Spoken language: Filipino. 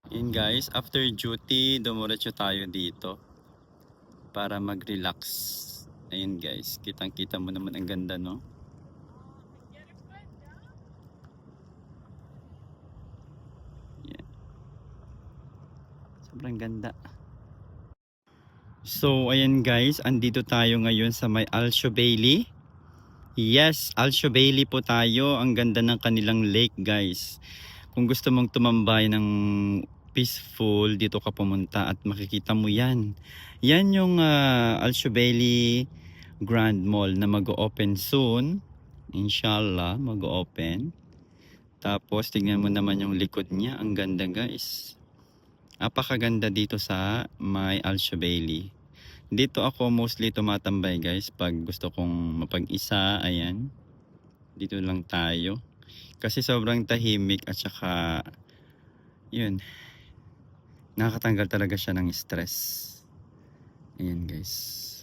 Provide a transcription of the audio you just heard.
Yun guys, after duty, dumuretso tayo dito para mag-relax. Ayun guys, kitang-kita mo naman ang ganda, no? Yeah. Sobrang ganda. So, ayan guys, andito tayo ngayon sa may Alsio Bailey. Yes, Alsio Bailey po tayo. Ang ganda ng kanilang lake guys. Kung gusto mong tumambay ng peaceful, dito ka pumunta at makikita mo yan. Yan yung Alsio Bailey Grand Mall na mag-open soon. Inshallah, mag-open. Tapos, tingnan mo naman yung likod niya. Ang ganda guys. Napakaganda dito sa may Alsio Bailey. Dito ako mostly tumatambay guys pag gusto kong mapag-isa. Ayan, dito lang tayo kasi sobrang tahimik at saka yun, nakakatanggal talaga siya ng stress. Ayan guys.